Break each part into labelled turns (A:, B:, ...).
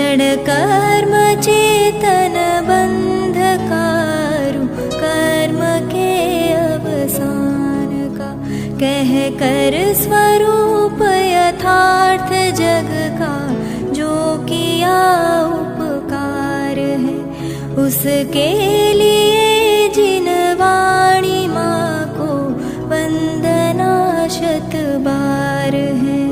A: क्षण कर्म चेतन बंधकारु कर्म के अवसान का, कह कर स्वरूप यथार्थ जग का जो किया उपकार है, उसके लिए जिन वाणी माँ को वंदना शत बार है,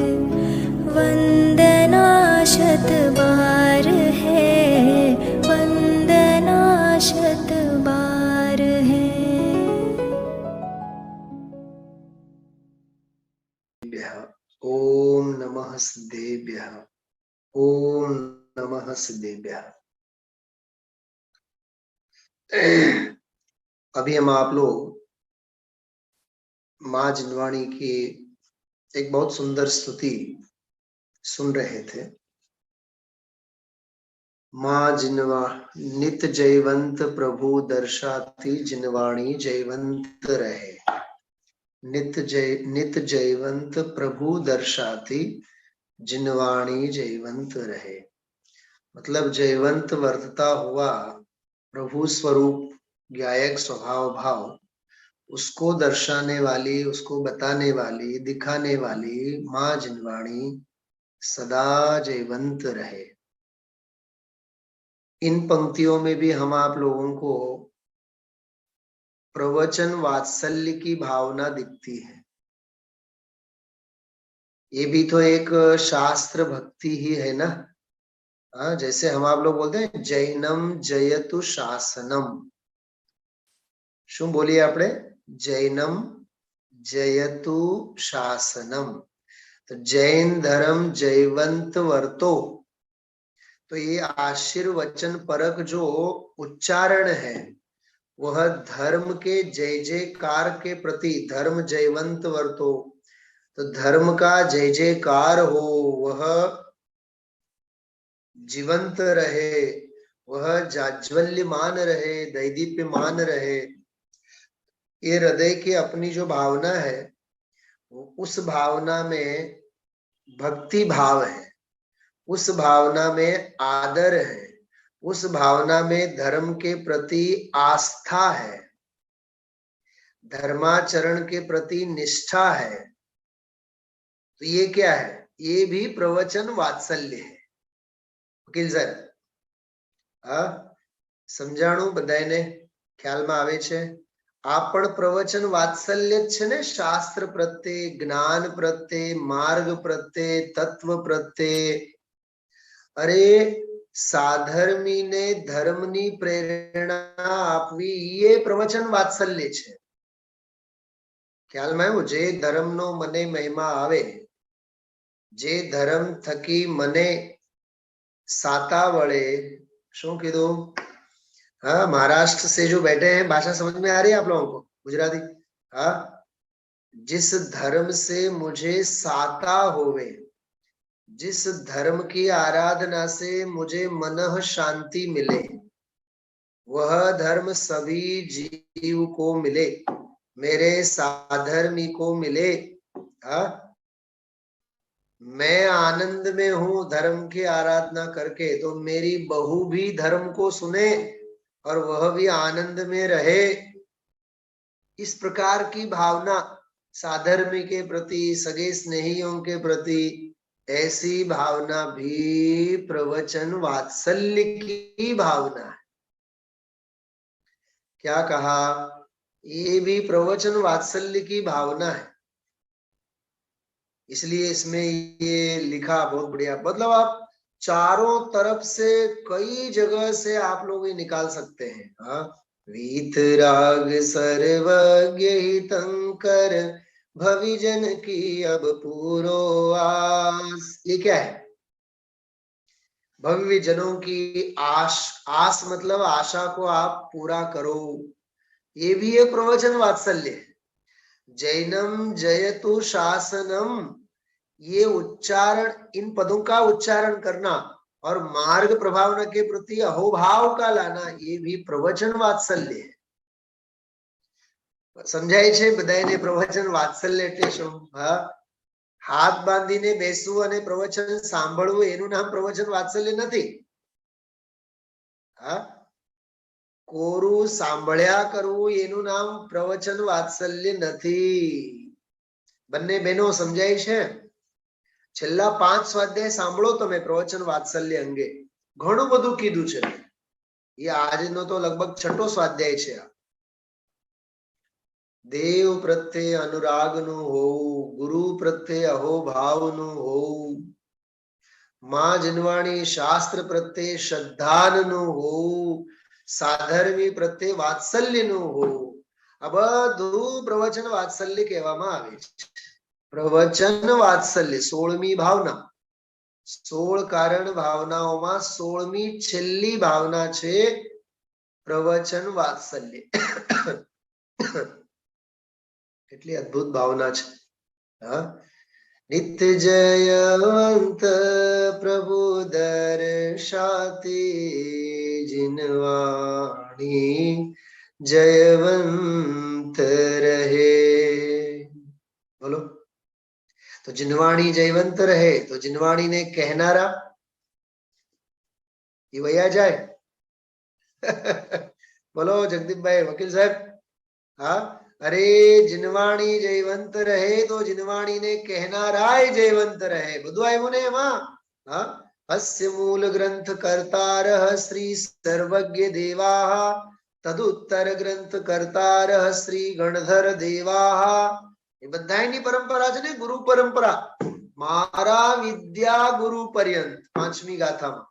A: वंदना शत बार है, वंदना शत बार है।
B: ओम नमः सिद्धेभ्यः, ओम नमः सिद्धेभ्यः। अभी हम आप लोग माँ जिनवाणी की एक बहुत सुंदर स्तुति सुन रहे थे। माँ जिनवा नित जयवंत प्रभु दर्शाती, जिनवाणी जयवंत रहे। नित जयवंत प्रभु दर्शाती, जिनवाणी जयवंत रहे। मतलब जयवंत वर्तता हुआ प्रभु स्वरूप गायक स्वभाव भाव, उसको दर्शाने वाली, उसको बताने वाली, दिखाने वाली माँ जिनवाणी सदा जयवंत रहे। इन पंक्तियों में भी हम आप लोगों को प्रवचन वात्सल्य की भावना दिखती है। ये भी तो एक शास्त्र भक्ति ही है ना। जैसे हम आप लोग बोलते हैं जैनम जयतु शासनम। शू बोलिए आपने? जैनम जयतु शासनम। तो जैन धर्म जयवंत वर्तो, तो ये आशीर्वचन परक जो उच्चारण है वह धर्म के जय जयकार के प्रति, धर्म जयवंत वर्तो, तो धर्म का जय जयकार हो, वह जीवंत रहे, वह जाज्वल्यमान रहे, दैदीप्यमान रहे। ये हृदय की अपनी जो भावना है, उस भावना में भक्ति भाव है, उस भावना में आदर है, उस भावना में धर्म के प्रति आस्था है, धर्माचरण के प्रति निष्ठा है। तो ये क्या है? ये भी प्रवचन वात्सल्य है। वकील सर समझाणु बधाने ख्याल में आवे छे? आ पण प्रवचन वात्सल्य ज छे ने, शास्त्र प्रत्ये, ज्ञान प्रत्ये, मार्ग प्रत्ये, तत्व प्रत्ये। अरे साधर्मी ने धर्मनी प्रेरणा आपवी, ये प्रवचन वात्सल्य छे। ख्याल में आव्युं? जे धर्मनो मने महिमा आवे, जे धर्म थकी मने साता वळे। शू कीधुं? हाँ, महाराष्ट्र से जो बैठे हैं, भाषा समझ में आ रही है आप लोगों को? गुजराती? हाँ, जिस धर्म से मुझे साता होवे, जिस धर्म की आराधना से मुझे मनः शांति मिले, वह धर्म सभी जीव को मिले, मेरे साधर्मी को मिले। हाँ, मैं आनंद में हूं धर्म की आराधना करके, तो मेरी बहू भी धर्म को सुने और वह भी आनंद में रहे। इस प्रकार की भावना साधर्मी के प्रति, सगे स्नेहियों के प्रति, ऐसी भावना भी प्रवचन वात्सल्य की भावना है। क्या कहा? ये भी प्रवचन वात्सल्य की भावना है। इसलिए इसमें ये लिखा बहुत बढ़िया। मतलब आप चारों तरफ से, कई जगह से आप लोग ये निकाल सकते हैं। हाँ, वीतराग सर्वज्ञ हितंकर, भविजन की अब पूरो आस। ये क्या है? भव्य जनों की आस मतलब आशा को आप पूरा करो। ये भी एक प्रवचन वात्सल्य है। जैनम जयतु शासनम, ये उच्चारण, इन पदों का उच्चारण करना और मार्ग प्रभावना के प्रति अहोभाव का लाना, ये भी प्रवचन वात्सल्य है। समझाय छे बधाने? प्रवचन वात्सल्य એટલે શું? હા, हाथ बांधीने बेसવું અને प्रवचन सांभळવું, એનું નાम प्रवचन वात्सल्य નથી। હા, કોરું સાંભળ્યા કરવું એનું નામ પ્રવચન વાત્સલ્ય નથી. બંને બહેનો સમજાય છે? છેલ્લા 5 સ્વાધ્યાય સાંભળો તમે પ્રવચન વાત્સલ્ય અંગે, ઘણું બધું કીધું છે. એ આજનો તો લગભગ 6થો સ્વાધ્યાય છે. દેવ પ્રત્યે અનુરાગનું હોવું, ગુરુ પ્રત્યે અહોભાવનું હોવું, માં જનવાણી શાસ્ત્ર પ્રત્યે શ્રદ્ધાનું હોવું, સાધર્મી પ્રત્યે વાત્સલ્યનું હોવું, આ બધું પ્રવચન વાત્સલ્ય કહેવામાં આવે છે. પ્રવચન વાત્સલ્ય 16મી ભાવના, 16 કારણ ભાવનાઓમાં 16મી છેલ્લી ભાવના છે પ્રવચન વાત્સલ્ય. કેટલી અદ્ભુત ભાવના છે. હા, નિત્ય જયવંત પ્રભુ દર્શાતી જીનવાણી જયવંત રહે. બોલો, તો જીનવાણી જયવંત રહે, તો જીનવાણી ને કહેનારા એ વયા જાય. બોલો જગદીપભાઈ વકીલ સાહેબ. હા, અરે જીનવાણી જયવંત રહે તો જીનવાણી ને કહેનારાય જયવંત રહે. બધું આવ્યું ને એમાં. હા, અસ્ય મૂલ ગ્રંથ કર્તારઃ શ્રી સર્વજ્ઞ દેવાઃ તદુત્તર ગ્રંથ કર્તારઃ શ્રી ગણધર દેવાઃ. એ બધાની પરંપરા છે ને, ગુરુ પરંપરા. મારા વિદ્યા ગુરુ પર્યંત 5મી ગાથામાં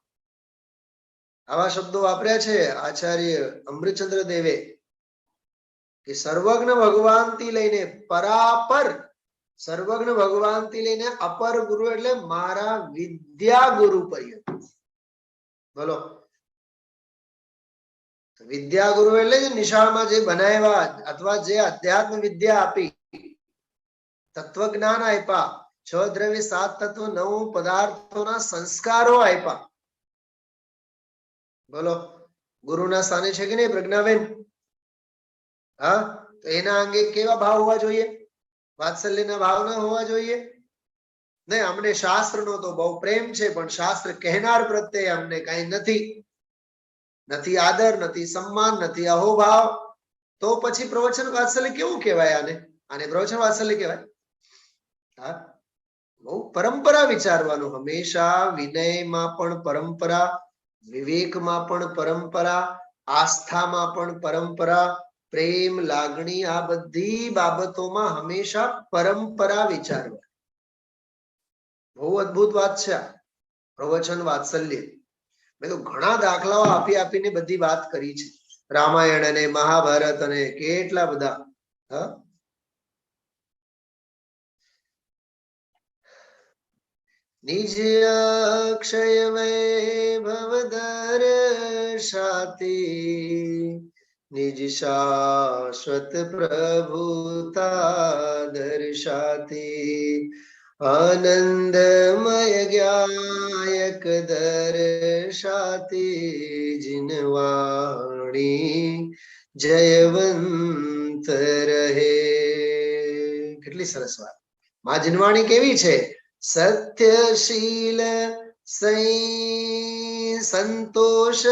B: આવા શબ્દો વાપર્યા છે આચાર્ય અમૃતચંદ્ર દેવે, કે સર્વજ્ઞ ભગવાન થી લઈને પરાપર, સર્વજ્ઞ ભગવાન થી લઈને અપર ગુરુ એટલે મારા વિદ્યા ગુરુ પર્યંત. બોલો, વિદ્યા ગુરુ એટલે નિશાળમાં જે બનાવ્યા અથવા જે અધ્યાત્મ વિદ્યા આપી, તત્વજ્ઞાન આપ્યા, 6 દ્રવ્ય 7 તત્વ 9 પદાર્થોના સંસ્કારો આપ્યા. બોલો, ગુરુના સ્થાને છે કે નહીં પ્રજ્ઞાબેન? હા, તો એના અંગે કેવા ભાવ હોવા જોઈએ? વાત્સલ્યના ભાવ ના હોવા જોઈએ? નહીં, અમને શાસ્ત્રનો તો બહુ પ્રેમ છે, પણ શાસ્ત્ર કહેનાર પ્રત્યે અમને કઈ નથી, નથી આદર, નથી સન્માન, નથી અહોભાવ. તો પછી પ્રવચન વાત્સલ્ય કેવું કહેવાય? આને પ્રવચન વાત્સલ્ય કહેવાય? હા, બહુ પરંપરા વિચારવાનું. હંમેશા વિનયમાં પણ પરંપરા, વિવેકમાં પણ પરંપરા, આસ્થામાં પણ પરંપરા, પ્રેમ લાગણી, આ બધી બાબતોમાં હંમેશા પરંપરા વિચારવા. બહુ અદ્ભુત વાત છે આ પ્રવચન વાત્સલ્ય. મેં તો ઘણા દાખલાઓ આપી આપીને બધી વાત કરી છે, રામાયણ અને મહાભારત અને કેટલા બધા. હા, નિજ અક્ષય વૈભવ દર્શાતી નિજ શાશ્વત પ્રભુતા દર્શાતી આનંદમય જ્ઞાયક દર્શાતી જીનવાણી જયવંત રહે. કેટલી સરસ વાત. માં જીનવાણી કેવી છે? સત્યશીલ સંતોષ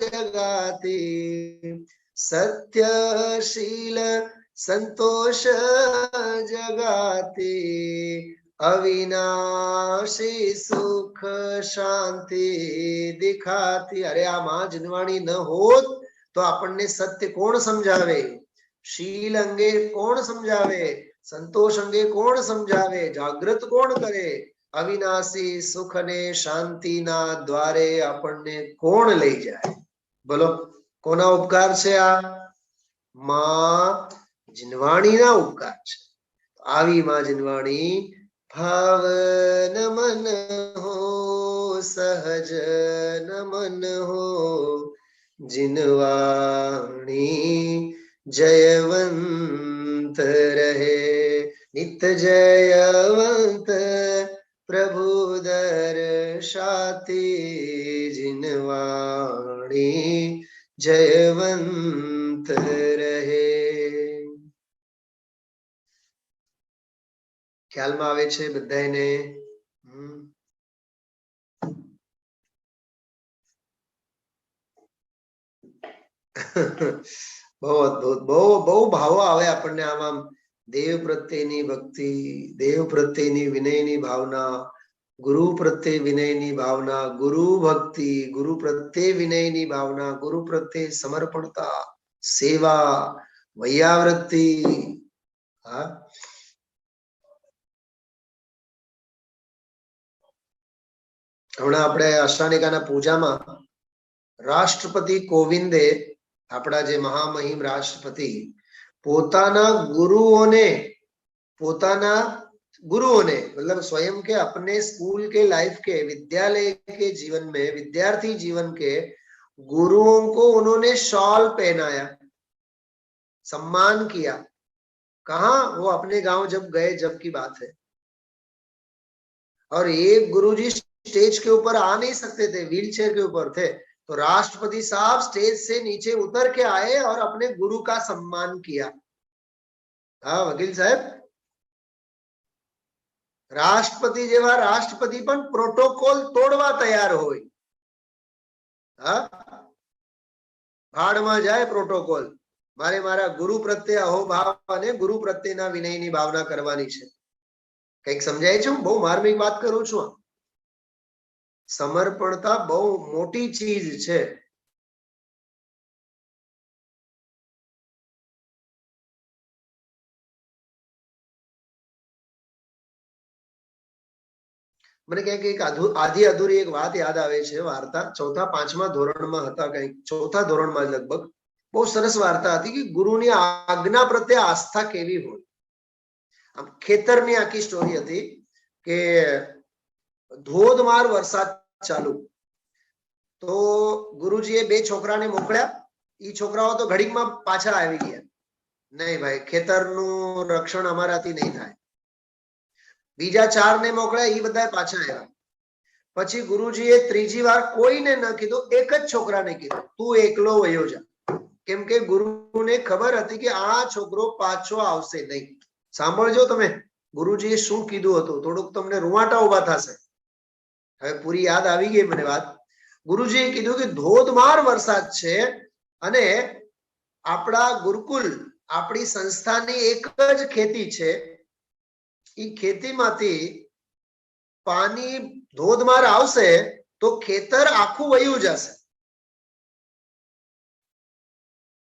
B: જગાતી, સત્યશીલ સંતોષ જગાતી, અવિનાશી સુખ શાંતિ દિખાતી. અરે આ માં જીનવાણી ન હોત તો આપણને સત્ય કોણ સમજાવે? શીલ અંગે કોણ સમજાવે? સંતોષ અંગે કોણ સમજાવે? જાગૃત કોણ કરે? અવિનાશી સુખ અને શાંતિના દ્વારે આપણને કોણ લઈ જાય? બોલો, કોના ઉપકાર છે આ? માં જીનવાણીના ઉપકાર છે. આવી માં જીનવાણી ભાવ નમન હો, સહજ નમન હો, જીનવાણી જયવંત રહે. નિત્ય જયવંત પ્રભુ દર્શાતી જીનવાણી જયવંત રહે. ખ્યાલમાં આવે છે બધાને? બહુ અદભુત, બહુ બહુ ભાવો આવે આપણને આમાં. દેવ પ્રત્યેની ભક્તિ, દેવ પ્રત્યેની વિનયની ભાવના, ગુરુ પ્રત્યે વિનયની ભાવના, ગુરુ ભક્તિ, ગુરુ પ્રત્યે વિનયની ભાવના, ગુરુ પ્રત્યે સમર્પણતા, સેવા, વૈયાવૃત્તિ. હા, હમણાં આપણે અષ્ટાનિકાના પૂજામાં રાષ્ટ્રપતિ કોવિંદે, આપણા જે મહામહિમ રાષ્ટ્રપતિ, પોતાના ગુરુઓને मतलब स्वयं के अपने स्कूल के लाइफ के, विद्यालय के जीवन में, विद्यार्थी जीवन के गुरुओं को उन्होंने शॉल पहनाया, सम्मान किया. कहा? वो अपने गांव जब गए, जब की बात है. और एक गुरुजी स्टेज के ऊपर आ नहीं सकते थे, व्हील चेयर के ऊपर थे, तो राष्ट्रपति साहब स्टेज से नीचे उतर के आए और अपने गुरु का सम्मान किया. हाँ वकील साहब, राष्ट्रपति जेवा राष्ट्रपति पण प्रोटोकॉल तोड़वा तैयार होय. हाँ, भाड़मां जाए प्रोटोकॉल. मारे मारा गुरु प्रत्ये अहोभाव अने गुरु प्रत्येना विनयनी भावना करवानी छे. कईक समजाय छे? बहु मार्मिक बात करूं छुं. समर्पणता बहु मोटी चीज छे. મને ક્યાંક એક આધી અધૂરી એક વાત યાદ આવે છે. વાર્તા ચોથા પાંચમા ધોરણમાં હતા, કંઈક ચોથા ધોરણમાં લગભગ. બહુ સરસ વાર્તા હતી કે ગુરુની આજ્ઞા પ્રત્યે આસ્થા કેવી હોય. આમ ખેતરની આખી સ્ટોરી હતી કે ધોધમાર વરસાદ ચાલુ, તો ગુરુજીએ બે છોકરાને મોકલ્યા. એ છોકરાઓ તો ઘડીકમાં પાછા આવી ગયા. નહીં ભાઈ, ખેતરનું રક્ષણ અમારાથી નહીં થાય. બીજા ચાર ને મોકલ્યા, એ બધા પાછા આવ્યા. પછી ગુરુજીએ ત્રીજી વાર કોઈને ન કીધું, એક જ છોકરાને કીધું, તું એકલો વયો જા. કેમ કે ગુરુને ખબર હતી કે આ છોકરો પાછો આવશે નહીં. સાંભળજો તમે, ગુરુજીએ શું કીધું હતું. થોડુંક તમને રૂવાટા ઉભા થશે. હવે પૂરી યાદ આવી ગઈ મને વાત. ગુરુજીએ કીધું કે ધોધમાર વરસાદ છે અને આપણા ગુરુકુલ, આપણી સંસ્થાની એક જ ખેતી છે. એ ખેતીમાંથી પાણી ધોધમાર આવશે તો ખેતર આખું વયું જશે.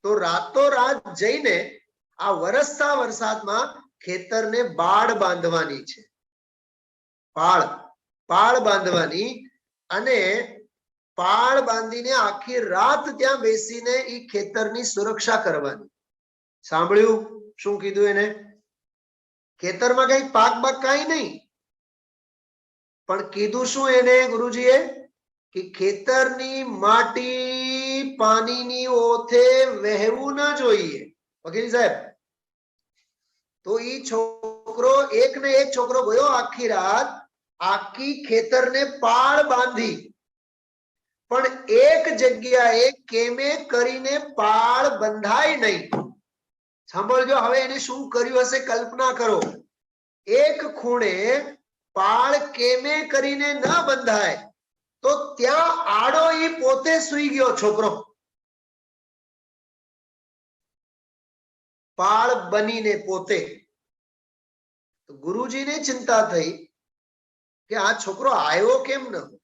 B: તો રાતોરાત જઈને આ વરસતા વરસાદમાં ખેતરને બાળ બાંધવાની છે. પાળ બાંધવાની, અને પાળ બાંધીને આખી રાત ત્યાં બેસીને એ ખેતરની સુરક્ષા કરવાની. સાંભળ્યું શું કીધું એને? ખેતરમાં કઈ પાક બાક કઈ નહીં, પણ કીધું શું એને ગુરુજીએ? કે ખેતરની માટી પાણીની ઓથે વહેવું ન જોઈએ. વકીલ સાહેબ, તો ઈ છોકરો, એક ને એક છોકરો ગયો આખી રાત, આખી ખેતરને પાળ બાંધી, પણ એક જગ્યાએ કેમે કરીને પાળ બંધાય નહીં. સાંભળજો, હવે એને શું કર્યું હશે કલ્પના કરો. એક ખૂણે પાળ કેમે કરીને ન બંધાય તો ત્યાં આડો ઈ પોતે સૂઈ ગયો છોકરો, પાળ બનીને પોતે. ગુરુજીને ચિંતા થઈ કે આ છોકરો આવ્યો કેમ ન હોય,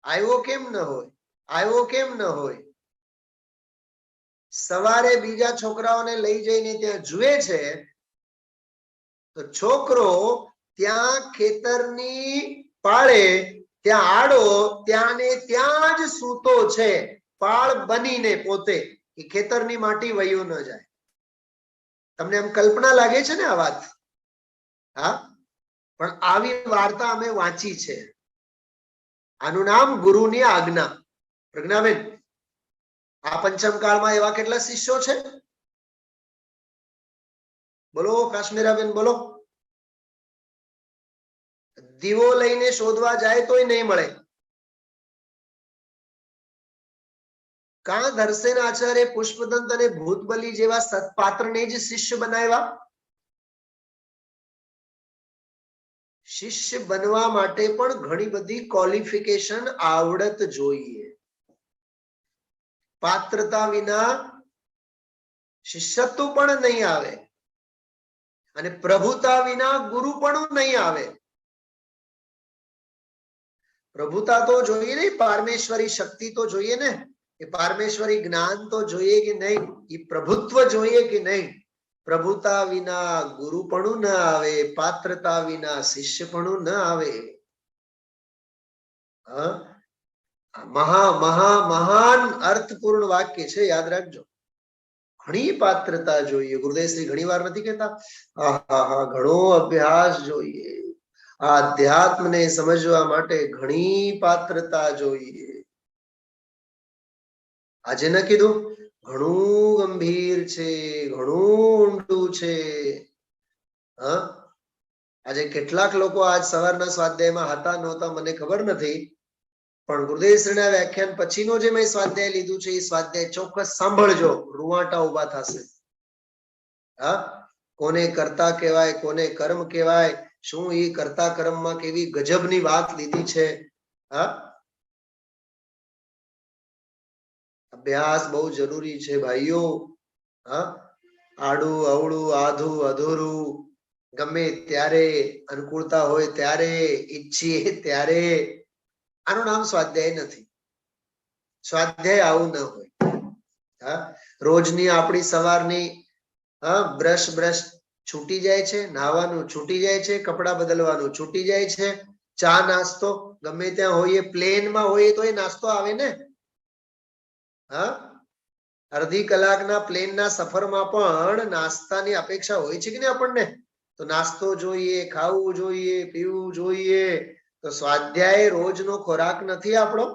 B: આવ્યો કેમ ન હોય, આવ્યો કેમ ન હોય. સવારે બીજા છોકરાઓને લઈ જઈને ત્યાં જુએ છે તો છોકરો ત્યાં ખેતરની પાળે, ત્યાં આડો, ત્યાં ને ત્યાં જ સૂતો છે, પાળ બનીને પોતે, કે ખેતરની માટી વયું ન જાય. તમને એમ કલ્પના લાગે છે ને આ વાત? હા, પણ આવી વાર્તા અમે વાંચી છે. આનું નામ ગુરુની આજ્ઞા. પ્રજ્ઞાબેન, આ પંચમ કાળમાં એવા કેટલા શિષ્યો છે? બોલો કાશ્મીરાબેન, બોલો. દીવો લઈને શોધવા જાય તોય નહીં મળે. કાં ધરસેન આચાર્ય પુષ્પદંત અને ભૂતબલી જેવા સત્પાત્રને જ શિષ્ય બનાવ્યા? શિષ્ય બનવા માટે પણ ઘણી બધી ક્વોલિફિકેશન, આવડત જોઈએ. પાત્રતા વિના શિષ્યત્વ પણ નહીં આવે અને પ્રભુતા વિના ગુરુ પણ નહીં આવે. પ્રભુતા તો જોઈએ ને, પારમેશ્વરી શક્તિ તો જોઈએ ને, એ પારમેશ્વરી જ્ઞાન તો જોઈએ કે નહીં, એ પ્રભુત્વ જોઈએ કે નહીં. પ્રભુતા વિના ગુરુપણું ન આવે, પાત્રતા વિના શિષ્યપણું ન આવે. મહાન અર્થપૂર્ણ વાક્ય છે, યાદ રાખજો. ઘણી પાત્રતા જોઈએ. ગુરુદેવશ્રી ઘણી વાર નથી કહેતા, ઘણો અભ્યાસ જોઈએ, આ અધ્યાત્મને સમજવા માટે ઘણી પાત્રતા જોઈએ. આજે ન કીધું ઘણું ગંભીર છે, ઘણું ઊંડું છે. આજે કેટલાક લોકો આજ સવારના સ્વાધ્યાયમાં હતા નહોતા મને ખબર નથી, પણ ગુરુદેવશ્રીના વ્યાખ્યાન પછીનો જે મેં સ્વાધ્યાય લીધું છે એ સ્વાધ્યાય ચોક્કસ સાંભળજો, રૂવાટા ઉભા થશે. કોને કર્તા કહેવાય, કોને કર્મ કહેવાય, શું એ કર્તા કર્મમાં કેવી ગજબની વાત લીધી છે. અભ્યાસ બહુ જરૂરી છે ભાઈઓ. આડું અવળું આધું અધૂરું ગમે ત્યારે, અનુકૂળતા હોય ત્યારે, ઈચ્છીએ ત્યારે. આનું નામ સ્વાધ્યાય નથી. સ્વાધ્યાય આવું ન હોય. રોજની આપણી સવારની બ્રશ છૂટી જાય છે, નાહવાનું છૂટી જાય છે, કપડા બદલવાનું છૂટી જાય છે, ચા નાસ્તો ગમે ત્યાં હોઈએ, પ્લેનમાં હોઈએ તો એ નાસ્તો આવે ને. અડધી કલાકના પ્લેનના સફરમાં પણ નાસ્તાની અપેક્ષા હોય છે કે નહીં આપણને? તો નાસ્તો જોઈએ, ખાવું જોઈએ, પીવું જોઈએ. તો સ્વાધ્યાય રોજનો ખોરાક નથી આપણો.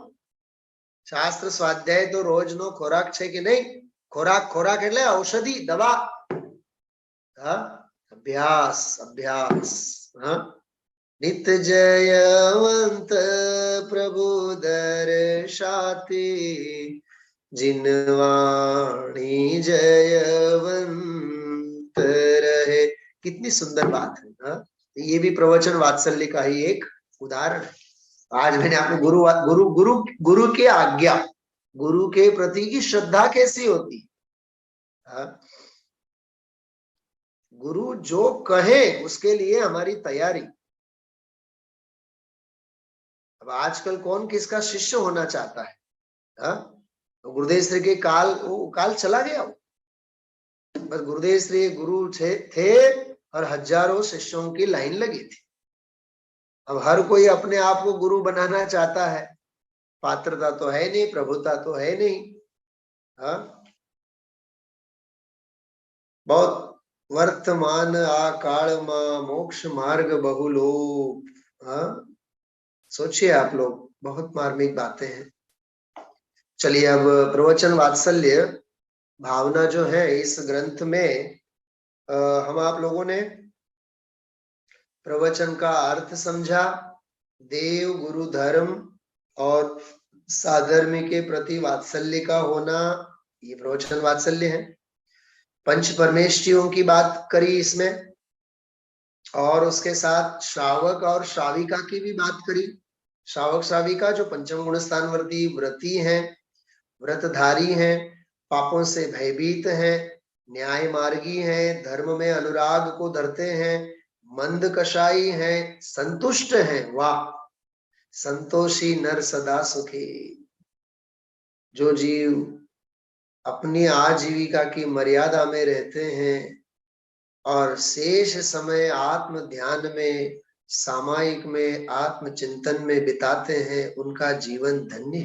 B: શાસ્ત્ર સ્વાધ્યાય તો રોજનો ખોરાક છે કે નહીં? ખોરાક એટલે ઔષધિ, દવા. અભ્યાસ અભ્યાસ. નિત્ય જયવંત પ્રભુ દર્શાતી, जिनवाणी जयवंत रहे. कितनी सुंदर बात है. ये भी प्रवचन वात्सल्य का ही एक उदाहरण है. आज मैंने आपको गुरु की आज्ञा, गुरु के प्रति की श्रद्धा कैसी होती है. गुरु जो कहे उसके लिए हमारी तैयारी. अब आजकल कौन किसका शिष्य होना चाहता है? तो गुरुदेव श्री के काल चला गया. बस गुरुदेव श्री गुरु थे और हजारों शिष्यों की लाइन लगी थी. अब हर कोई अपने आप को गुरु बनाना चाहता है. पात्रता तो है नहीं, प्रभुता तो है नहीं. बहुत वर्तमान आ काल में मोक्ष मार्ग बहुलोप. सोचिए आप लोग, बहुत मार्मिक बातें हैं. चलिए अब प्रवचन वात्सल्य भावना जो है इस ग्रंथ में हम आप लोगों ने प्रवचन का अर्थ समझा. देव गुरु धर्म और साधर्मी के प्रति वात्सल्य का होना, ये प्रवचन वात्सल्य है. पंच परमेष्ठियों की बात करी इसमें, और उसके साथ श्रावक और श्राविका की भी बात करी. श्रावक श्राविका जो पंचम गुण स्थानवर्ती व्रती हैं, व्रतधारी हैं, पापों से भयभीत हैं, न्याय मार्गी हैं, धर्म में अनुराग को धरते हैं, मंद कषाई हैं, संतुष्ट हैं. वाह, संतोषी नर सदा सुखी. जो जीव अपनी आजीविका की मर्यादा में रहते हैं और शेष समय आत्म ध्यान में, सामायिक में, आत्म चिंतन में बिताते हैं, उनका जीवन धन्य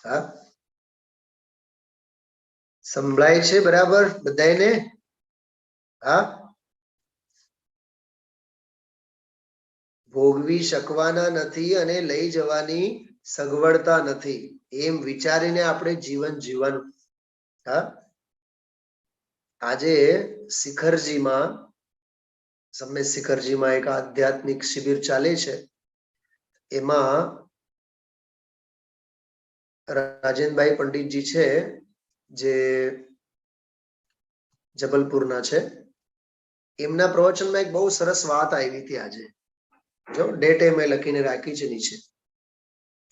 B: है. संभळाय छे बराबर बधाने? भोगवी शकवाना नथी अने लई जवानी सगवड़ता नथी, एम विचारीने आपणे जीवन जीवવાનું. આજે શિખરજીમાં, सम्य શિખરજીમાં એક આધ્યાત્મિક શિબિર ચાલે છે. એમાં રાજેન્દ્રભાઈ પંડિતજી છે, જે જબલપુરના છે. એમના પ્રવચનમાં એક બહુ સરસ વાત આવી હતી આજે. જો ડેટ મેં લખીને રાખી છે નીચે.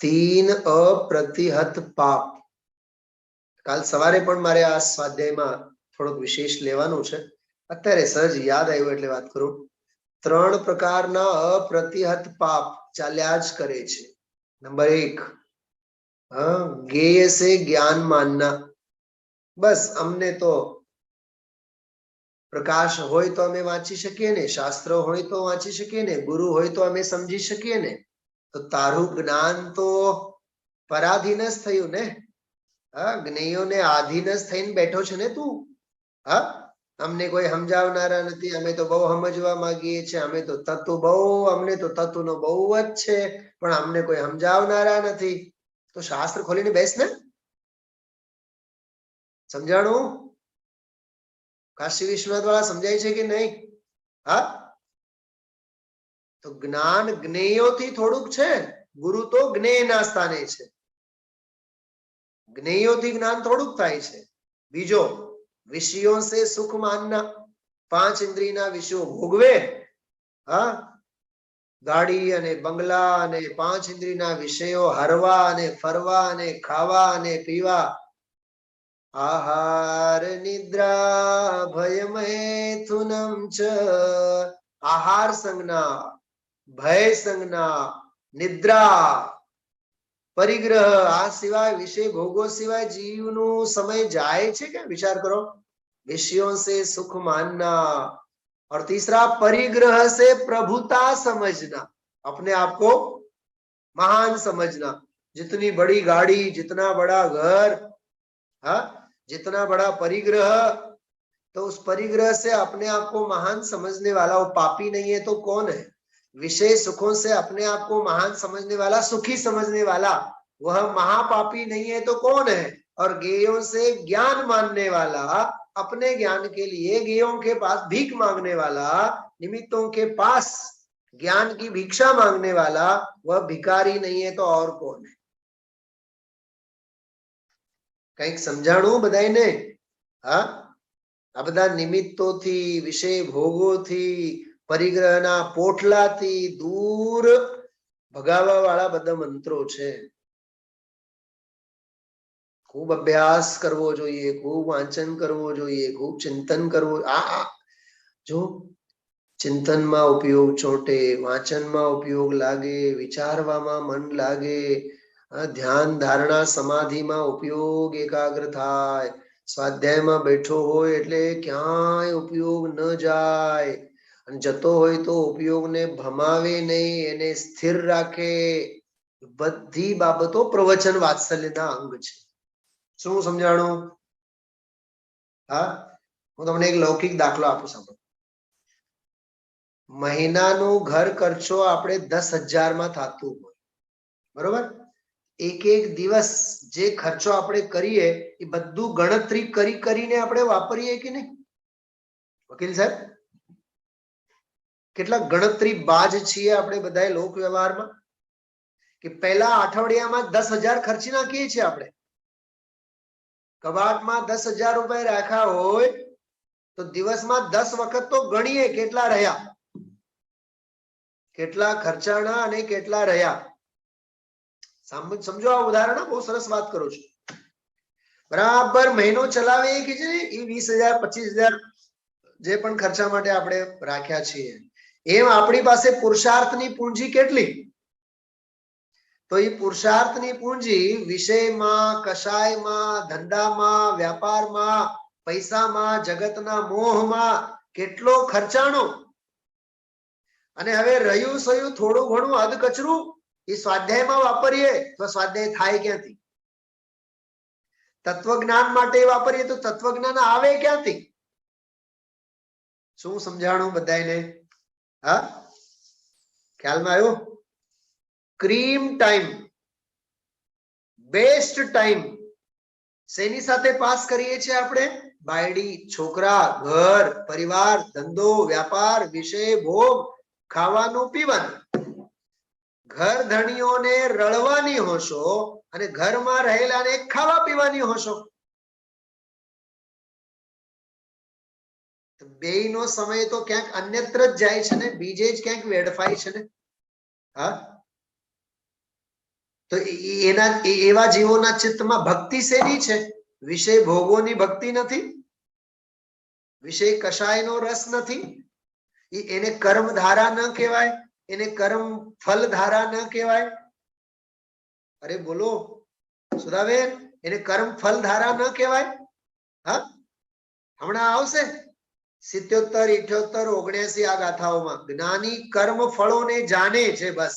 B: 3 અપ્રતિહત પાપ. કાલ સવારે પણ મારે આ સ્વાધ્યાયમાં થોડુંક વિશેષ લેવાનું છે. અત્યારે સહજ યાદ આવ્યું એટલે વાત કરું. 3 પ્રકારના અપ્રતિહત પાપ ચાલ્યા જ કરે છે. નંબર 1, જ્ઞેય સે જ્ઞાન માનના. બસ અમને તો પ્રકાશ હોય તો અમે વાંચી શકીએ ને, શાસ્ત્ર હોય તો વાંચી શકીએ ને, ગુરુ હોય તો અમે સમજી શકીએ ને. તો તારું જ્ઞાન તો પરાધીન જ થયું ને. જ્ઞેયોને આધીન જ થઈને બેઠો છે ને તું. અમને કોઈ સમજાવનારા નથી, અમે તો બહુ સમજવા માંગીએ છીએ, અમે તો તત્વ બહુ, અમને તો તત્વનો બહુ જ છે, પણ અમને કોઈ સમજાવનારા નથી. તો શાસ્ત્ર ખોલીને બેસ ને. સમજાણું? કાશી વિશ્વનાથ વાળા સમજાય છે કે નહીં? તો જ્ઞાન જ્ઞેયોથી થોડુંક છે, ગુરુ તો જ્ઞેયના સ્થાને છે. જ્ઞેયોથી જ્ઞાન થોડુંક થાય છે. બીજો, વિષયો સે સુખ માનના. 5 ઇન્દ્રિયના વિષયો ભોગવે, ગાડી અને બંગલા અને 5 ઇન્દ્રિયના વિષયો હરવા અને ફરવા અને ખાવા અને પીવા, આહાર નિદ્રા ભય મૈથુનમ ચ. આહાર સંજ્ઞા, ભય સંજ્ઞા, નિદ્રા, પરિગ્રહ, આ સિવાય વિષય ભોગો સિવાય જીવનું સમય જાય છે કે? વિચાર કરો. विषयों से सुख मानना, और तीसरा परिग्रह से प्रभुता समझना, अपने आप को महान समझना. जितनी बड़ी गाड़ी, जितना बड़ा घर, जितना बड़ा परिग्रह, तो उस परिग्रह से अपने आप को महान समझने वाला वो पापी नहीं है तो कौन है? विषय सुखों से अपने आप को महान समझने वाला, सुखी समझने वाला, वह महापापी नहीं है तो कौन है? और ज्ञेयों से ज्ञान मानने वाला, अपने ज्ञान के लिए ज्ञेयों के पास भीख मांगने वाला, निमित्तों के पास ज्ञान की भिक्षा मांगने वाला, वह भिखारी नहीं है तो और कौन है? કંઈક સમજાણું બધાને? આ બધા નિમિત્તોથી, વિષય ભોગોથી, પરિગ્રહના પોટલાથી દૂર ભગાવવા વાળા બધા મંત્રો છે. ખૂબ અભ્યાસ કરવો જોઈએ, ખૂબ વાંચન કરવો જોઈએ, ખૂબ ચિંતન કરવું. જો ચિંતનમાં ઉપયોગ ચોંટે, વાંચનમાં ઉપયોગ લાગે, વિચારવામાં મન લાગે, ધ્યાન ધારણા સમાધિમાં ઉપયોગ એકાગ્ર થાય, સ્વાધ્યાયમાં બેઠો હોય એટલે ક્યાંય ઉપયોગ ન જાય, અને જતો હોય તો ઉપયોગને ભમાવે નહીં, એને સ્થિર રાખે. બધી બાબતો પ્રવચન વાત્સલ્યના અંગ છે. શું સમજાણું? હું તમને એક લૌકિક દાખલો આપું, સાંભળો. મહિનાનું ઘર ખર્ચો આપણે 10,000 માં થતું હોય, બરોબર? એક દિવસ જે ખર્ચો આપણે કરીએ એ બધું ગણતરી કરીને આપણે વાપરીએ કે નહીં? વકીલ સાહેબ, કેટલા ગણતરી બાજ છીએ આપણે બધા લોક વ્યવહારમાં, કે પહેલા અઠવાડિયામાં 10,000 ખર્ચી નાખીએ છીએ આપણે. કબાટમાં 10,000 રૂપિયા રાખ્યા હોય તો દિવસમાં 10 વખત તો ગણીએ કેટલા રહ્યા, કેટલા ખર્ચાણા અને કેટલા રહ્યા. સમજો આ ઉદાહરણ, બહુ સરસ વાત કરું છું. બરાબર મહિનો ચલાવે કે છે ને, એ 20,000 25,000 જે પણ ખર્ચા માટે આપણે રાખ્યા છીએ, એમ આપણી પાસે પુરુષાર્થની પૂંજી કેટલી? તો એ પુરુષાર્થની પૂંજી વિષયમાં, કશાયમાં, ધંધામાં, વ્યાપારમાં, પૈસામાં, જગતના મોહમાં કેટલો ખર્ચાણો. અને હવે રહ્યું સયું થોડું ઘણું અધ કચરું એ સ્વાધ્યાયમાં વાપરીએ તો સ્વાધ્યાય થાય ક્યાંથી? તત્વજ્ઞાન માટે વાપરીએ તો તત્વજ્ઞાન આવે ક્યાંથી? શું સમજાણું બધાને? ખ્યાલમાં આવ્યું? ક્રીમ ટાઈમ, બેસ્ટ ટાઈમ શેની સાથે પાસ કરીએ છીએ આપણે? બાયડી, છોકરા, ઘર, પરિવાર, ધંધો, વ્યાપાર, વિષય, ભોગ, ખાવાનું, પીવાનું. ઘર ધણીઓને રળવાની હોશો અને ઘરમાં રહેલાને ખાવા પીવાની હોશો. બેયનો સમય તો ક્યાંક અન્યત્ર જ જાય છે ને, બીજે જ ક્યાંક વેડફાય છે ને. તો એવા જીવોના ચિત્તમાં ભક્તિ શેની છે? વિષય ભોગોની ભક્તિ નથી, વિષય કશાયનો રસ નથી, એને કર્મ ધારા ન કહેવાય, એને કર્મ ફલ ધારા ન કહેવાય. અરે બોલો સુધાબેન, એને કર્મ ફલ ધારા ન કહેવાય. હા, હમણાં આવશે 77, 78, 79 આ ગાથાઓમાં જ્ઞાની કર્મ ફળોને જાણે છે, બસ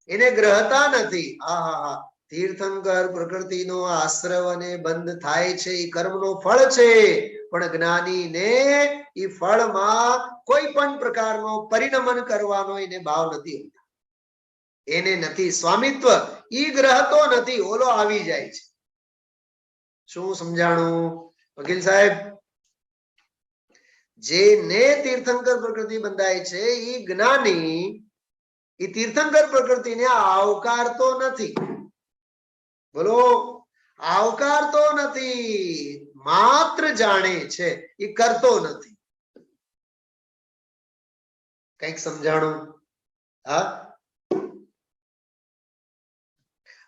B: એને ગ્રહતા નથી. હા હા હા, તીર્થંકર પ્રકૃતિનો આશ્રવ અને બંધ થાય છે એ કર્મનો ફળ છે, પણ જ્ઞાનીને એ ફળમાં કોઈ પણ પ્રકારનો પરિણમન કરવાનો એને ભાવ નથી, એને નથી સ્વામિત્વ, ઈ ગ્રહતો નથી, ઓલો આવી જાય છે. શું સમજાણું વકીલ સાહેબ? જેને તીર્થંકર પ્રકૃતિ બંધાય છે એ જ્ઞાની એ તીર્થંકર પ્રકૃતિને આવકારતો નથી. બોલો, આવકારતો નથી, માત્ર જાણે છે, એ કરતો નથી. કઈક સમજાણું? હા,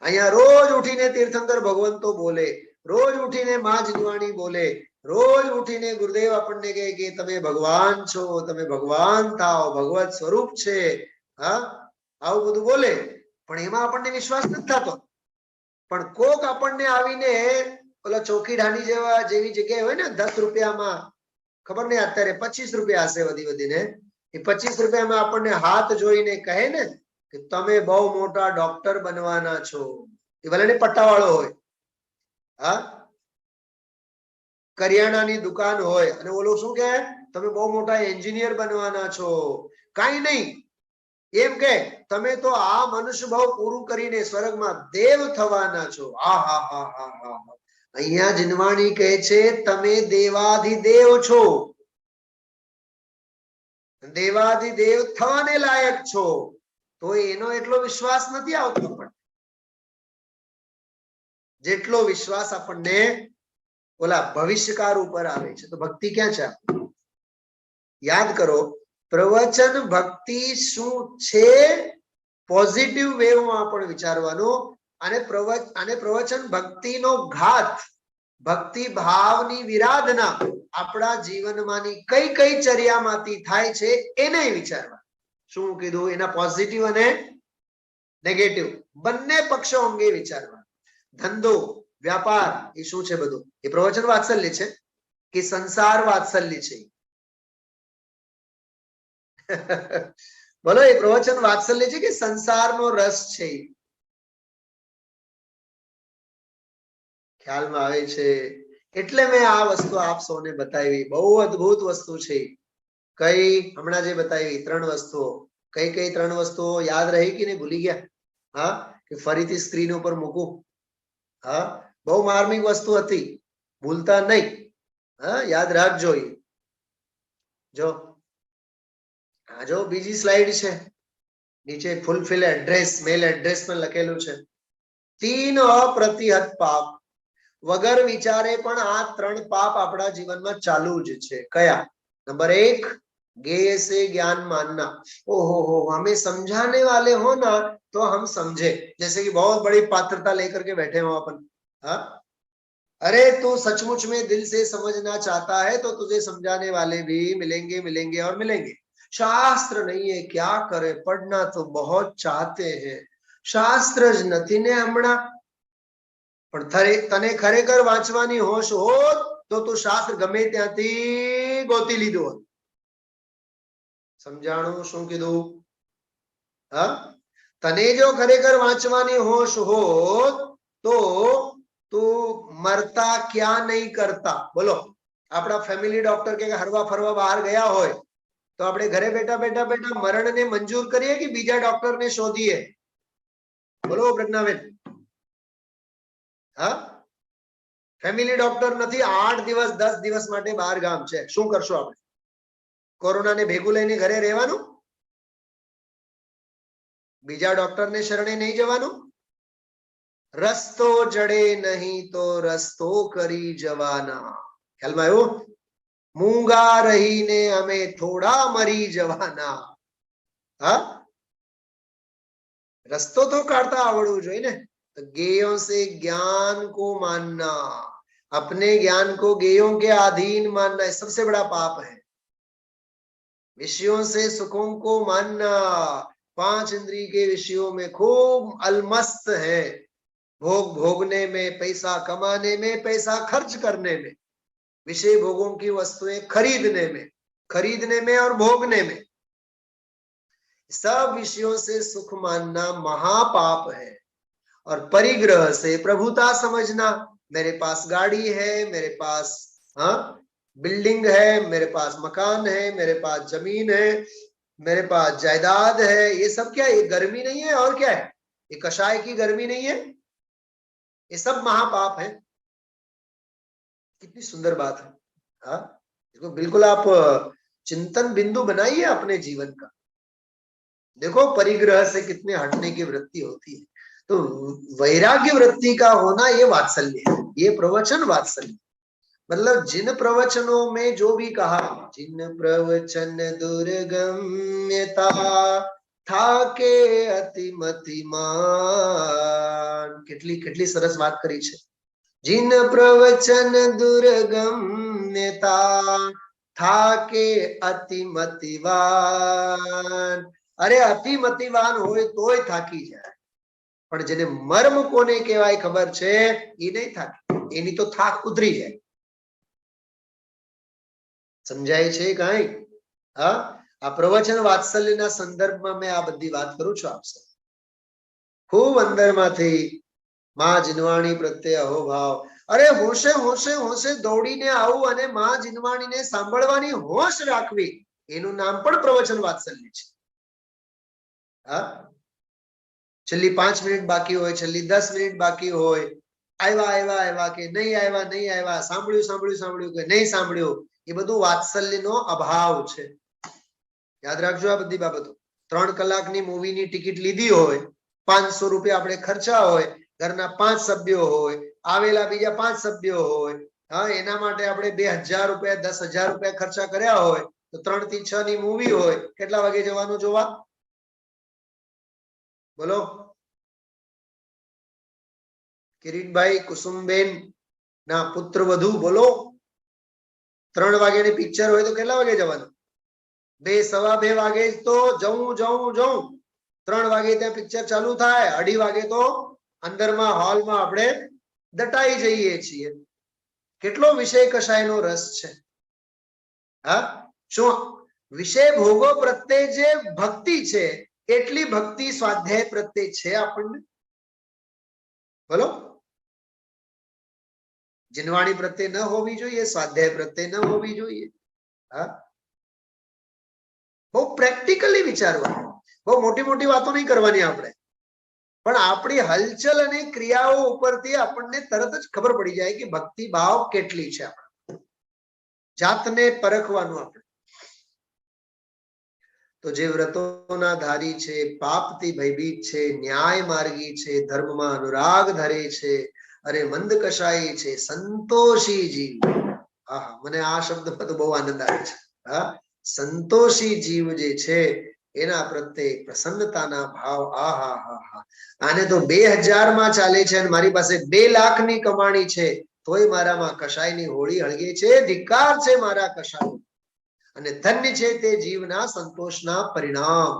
B: અહીંયા રોજ ઉઠીને તીર્થંકર ભગવંતો બોલે, રોજ ઉઠીને માં જીનવાણી બોલે, રોજ ઉઠીને ગુરુદેવ આપણને કહે કે તમે ભગવાન છો, તમે ભગવાન થાઓ, ભગવત સ્વરૂપ છે. હા, આવું બધું બોલે, પણ એમાં આપણને વિશ્વાસ નથી થતો. પણ કોક આપણને આવીને ઓલા ચોકીડાની જેવી જગ્યાએ હોય ને 10 રૂપિયામાં, ખબર નહીં અત્યારે 25 રૂપિયા હશે વધી વધીને, એ 25 રૂપિયામાં આપણને હાથ જોઈને કહે ને કે તમે બહુ મોટા ડોક્ટર બનવાના છો. એ ભલે પટ્ટાવાળો હોય, હા, કરિયાણાની દુકાન હોય અને ઓલો શું કહે તમે બહુ મોટા એન્જિનિયર બનવાના છો. કાઈ નહીં, એમ કે તમે તો આ મનુષ્ય ભાવ પૂરું કરીને સ્વર્ગમાં દેવ થવાના છો. હા હા હા હા હા, અહીંયા જીનવાણી કહે છે તમે દેવાધિદેવ છો, દેવાધિદેવ થવાને લાયક છો. તો એનો એટલો વિશ્વાસ નથી આવતો પણ જેટલો વિશ્વાસ આપણને ઓલા ભવિષ્યકાળ ઉપર આવે છે. તો ભક્તિ ક્યાં છે? યાદ કરો, પ્રવચન ભક્તિ શું છે? પોઝિટિવ વેવમાં પણ વિચારવાનું. અને પ્રવચન ભક્તિનો ઘાત, ભક્તિ ભાવની વિરાધના આપણા જીવનમાંની કઈ કઈ ચર્યામાંથી થાય છે એને વિચારવા. શું કીધું? એના પોઝિટિવ અને નેગેટિવ બંને પક્ષો અંગે વિચારવા. ધંધો વ્યાપાર એ શું છે? બધું એ પ્રવચન વાત્સલ્ય છે કે સંસાર વાત્સલ્ય છે? બોલો, એ પ્રવચન વાત્સલ્ય છે કે સંસારનો રસ છે? ખ્યાલમાં આવે છે? એટલે મેં આ વસ્તુ આપ સૌને બતાવી. બહુ અદ્ભુત વસ્તુ છે. કઈ? હમણાં જે બતાવી 3 વસ્તુઓ. કઈ કઈ 3 વસ્તુઓ યાદ રહી કે નહીં? ભૂલી ગયા? હા, કે ફરીથી સ્ક્રીન ઉપર મૂકું? હા, બહુ માર્મિક વસ્તુ હતી, ભૂલતા નહીં. હા, યાદ રાખજો. જો આ જો બીજી સ્લાઇડ છે, નીચે ફૂલફિલ એડ્રેસ, મેલ એડ્રેસ પણ લખેલું છે. 3 અપ્રતિહત પાપ, વગર વિચારે પણ આ 3 પાપ આપણા જીવનમાં ચાલુ જ છે. કયા? नंबर 1, ज्ञेय से ज्ञान मानना. ओहो हो, हमें समझाने वाले हो ना तो हम समझे. जैसे कि बहुत बड़ी पात्रता लेकर के बैठे हो अपन. हाँ, अरे तू सचमुच में दिल से समझना चाहता है तो तुझे समझाने वाले भी मिलेंगे मिलेंगे और मिलेंगे. शास्त्र नहीं है, क्या करे, पढ़ना तो बहुत चाहते हैं, शास्त्र ज નથી ને હમણાં. પણ તને ખરેખર વાંચવાની હોશ હોત તો તું શાસ્ત્ર ગમે ત્યાંથી ગોતી લીધું હોત. સમજાણું શું કીધું? હા, તને જો ખરેખર વાંચવાની હોશ હોત તો તું મરતા ક્યાં નહીં કરતા. બોલો, આપણા ફેમિલી ડોક્ટર કે હરવા ફરવા બહાર ગયા હોય તો આપણે ઘરે બેઠા બેઠા બેઠા મરણને મંજૂર કરીએ કે બીજા ડોક્ટરને શોધીએ? બોલો પ્રજ્ઞાબેન. હા, ફેમિલી ડોક્ટર નથી, 8 દિવસ 10 દિવસ માટે બહાર ગામ છે. શું કરશું આપણે? કોરોનાને ભેગું લઈને ઘરે રહેવાનું? બીજા ડોક્ટરને શરણે નહીં જવાનું? રસ્તો જડે નહીં તો રસ્તો કરી જવાના. ખ્યાલમાં આવ્યું? મૂંગા રહીને અમે થોડા મરી જવાના. હા, રસ્તો તો કાઢતા આવડવું જોઈએ ને. ज्ञेयों से ज्ञान को मानना. अपने ज्ञान को ज्ञेयों के अधीन मानना सबसे बड़ा पाप है। विषयों से सुखों को मानना, 5 इंद्रिय के विषयों में खूब अलमस्त है, भोग भोगने में, पैसा कमाने में, पैसा खर्च करने में, विषय भोगों की वस्तुएं खरीदने में और भोगने में, सब विषयों से सुख मानना महापाप है। और परिग्रह से प्रभुता समझना, मेरे पास गाड़ी है, मेरे पास बिल्डिंग है, मेरे पास मकान है, मेरे पास जमीन है, मेरे पास जायदाद है, ये सब क्या है? ये गर्मी नहीं है और क्या है? ये कषाय की गर्मी नहीं है, ये सब महापाप है। कितनी सुंदर बात है। इसको बिल्कुल आप चिंतन बिंदु बनाइए अपने जीवन का। देखो परिग्रह से कितने हटने की वृत्ति होती है। तो वैराग्य वृत्ति का होना ये वात्सल्य है, ये प्रवचन वात्सल्य। मतलब जिन प्रवचनों में जो भी कहा, जिन प्रवचन दुर्गम्यता था के अतिमतिमान, કેટલી સરસ વાત કરી છે। जिन प्रवचन दुर्गम्यता था के अतिमतिवान। अरे अतिमतिवान होय तोय થાકી જાય, પણ જેને મર્મ કોને કહેવાય ખબર છે એ નહીં થાકે, એની તો થાક ઉતરી જાય। સમજાય છે કાંઈ? આ પ્રવચન વાત્સલ્યના સંદર્ભમાં મેં આ બધી વાત કરું છું આપ સૌ। ખૂબ અંદરમાંથી માં જીનવાણી પ્રત્યે અહોભાવ। અરે હોશે હોશે હોશે દોડીને આવું અને માં જીનવાણીને સાંભળવાની હોશ રાખવી, એનું નામ પણ પ્રવચન વાત્સલ્ય છે। છેલ્લી 5 મિનિટ બાકી હોય, છેલ્લી 10 મિનિટ બાકી હોય, આવ્યા આવ્યા આવ્યા કે નહીં આવ્યા નહીં આવ્યા, સાંભળ્યું સાંભળ્યું સાંભળ્યું કે નહીં સાંભળ્યું, એ બધું વાત્સલ્યનો અભાવ છે। યાદ રાખજો આ બધી બાબતો। 3 કલાકની મૂવીની ટિકિટ લીધી હોય, 500 રૂપિયા આપણે ખર્ચા હોય, ઘરના 5 સભ્યો હોય, આવેલા બીજા 5 સભ્યો હોય, એના માટે આપણે 2000 રૂપિયા 10,000 રૂપિયા ખર્ચા કર્યા હોય, તો 3 થી 6 ની મૂવી હોય, કેટલા વાગે જવાનું જોવા? બોલો કિરીટભાઈ, કુસુમબેન ના પુત્ર વધુ, બોલો 3 વાગ્યાની પિક્ચર હોય તો કેટલા વાગે જવાનું? 2 સવા 2 વાગે તો જવું। 3 વાગે ત્યાં પિક્ચર ચાલુ થાય, 2:30 વાગે તો અંદરમાં હોલમાં આપણે દટાઈ જઈએ છીએ। કેટલો વિષય કષાયનો રસ છે। શું વિષય ભોગો પ્રત્યે જે ભક્તિ છે એટલી ભક્તિ સ્વાધ્યાય પ્રત્યે છે આપણને? બોલો, જીનવાણી પ્રત્યે ન હોવી જોઈએ, સ્વાધ્યાય પ્રત્યે ન હોવી જોઈએ। બહુ પ્રેક્ટિકલી વિચારવાનું, બહુ મોટી મોટી વાતો નહીં કરવાની આપણે, પણ આપણી હલચલ અને ક્રિયાઓ ઉપરથી આપણને તરત જ ખબર પડી જાય કે ભક્તિ ભાવ કેટલી છે। આપણે જાતને પરખવાનું આપણે। તો જે વ્રતોના ધારી છે, પાપથી ભયભીત છે, ન્યાય માર્ગી છે, ધર્મમાં અનુરાગ ધરે છે, અરે મંદ કશાય છે, સંતોષી જીવ। મને આ શબ્દમાં તો બહુ આનંદ આવે છે। સંતોષી જીવ જે છે એના પ્રત્યે પ્રસન્નતાના ભાવ, આને તો 2000 માં ચાલે છે અને મારી પાસે 2 લાખની કમાણી છે, તોય મારામાં કશાયની હોળી હળગે છે। ધિક્કાર છે મારા કશાય, અને ધન્ય છે તે જીવના સંતોષના પરિણામ।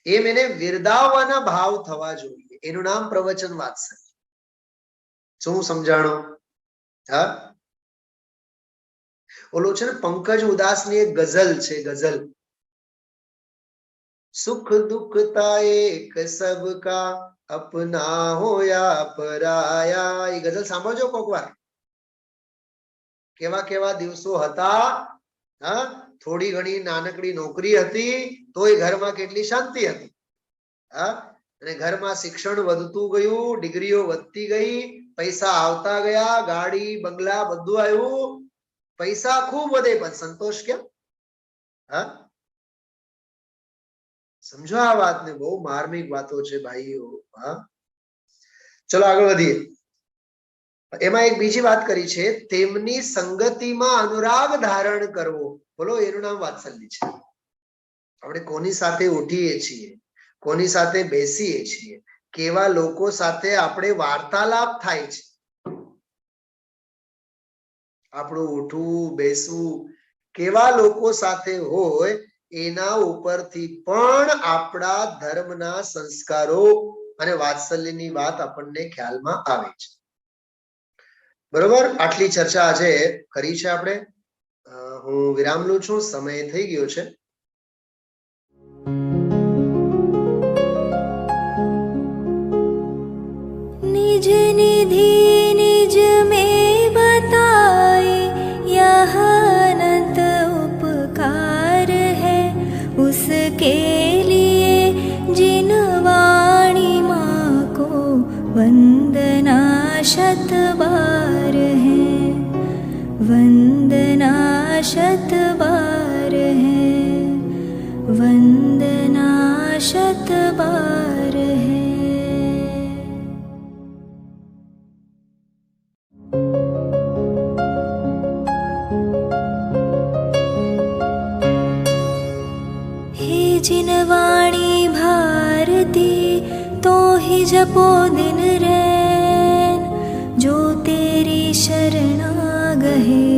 B: એમ એને વિરદાવવાના ભાવ થવા જોઈએ, એનું નામ પ્રવચન વાત્સલ્ય। શું સમજાણો? ઓલો છે ને પંકજ ઉદાસની એક ગઝલ છે, ગઝલ, સુખ દુઃખતા એક સબકા अपना हो या पराया। ये गजल સાંભળજો કોક વાર। કેવા કેવા દિવસો હતા। થોડી ઘણી નાનકડી નોકરી હતી તોય ઘરમાં કેટલી શાંતિ હતી। અને ઘરમાં શિક્ષણ વધતું ગયું, ડિગ્રીઓ વધતી ગઈ, પૈસા આવતા ગયા, ગાડી બંગલા બધું આવ્યું, પૈસા ખૂબ વધે પણ સંતોષ ક્યાં? સમજો આ વાતને, બહુ માર્મિક વાતો છે ભાઈઓ। ચલો આગળ વધીએ। એમાં એક બીજી વાત કરી છે, તેમની સંગતિમાં અનુરાગ ધારણ કરવો। બોલો, એનું નામ વાત્સલ્ય છે। આપણે કોની સાથે ઉઠીએ છીએ, કોની સાથે બેસીએ છીએ, કેવા લોકો સાથે આપણે વાર્તાલાપ થાય છે, આપણું ઉઠવું બેસવું કેવા લોકો સાથે હોય એના ઉપરથી પણ આપણા ધર્મના સંસ્કારો અને વાત્સલ્યની વાત આપણને ખ્યાલમાં આવે છે. બરોબર, આટલી ચર્ચા આજે કરી છે આપણે. હું વિરામ લઉં છું, સમય થઈ ગયો છે.
A: निज निधि निज में बताए यह अनंत उपकार है, उसके लिए जिन वाणी माँ को वंदना शत बार है, वंदना शत बार है, वंदना शत बार है. जिन वाणी भारती तो ही जपो दिन रैन, जो तेरी शरणा गहे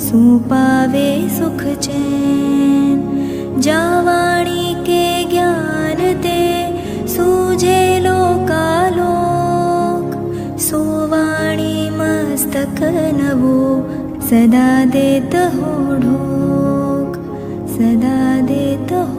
A: सो पावे सुख चैन. जा वाणी के ज्ञान ते सूझे लोकालोक, सो वाणी मस्तक नवो सदा देत हो ढोक, सदा देत हो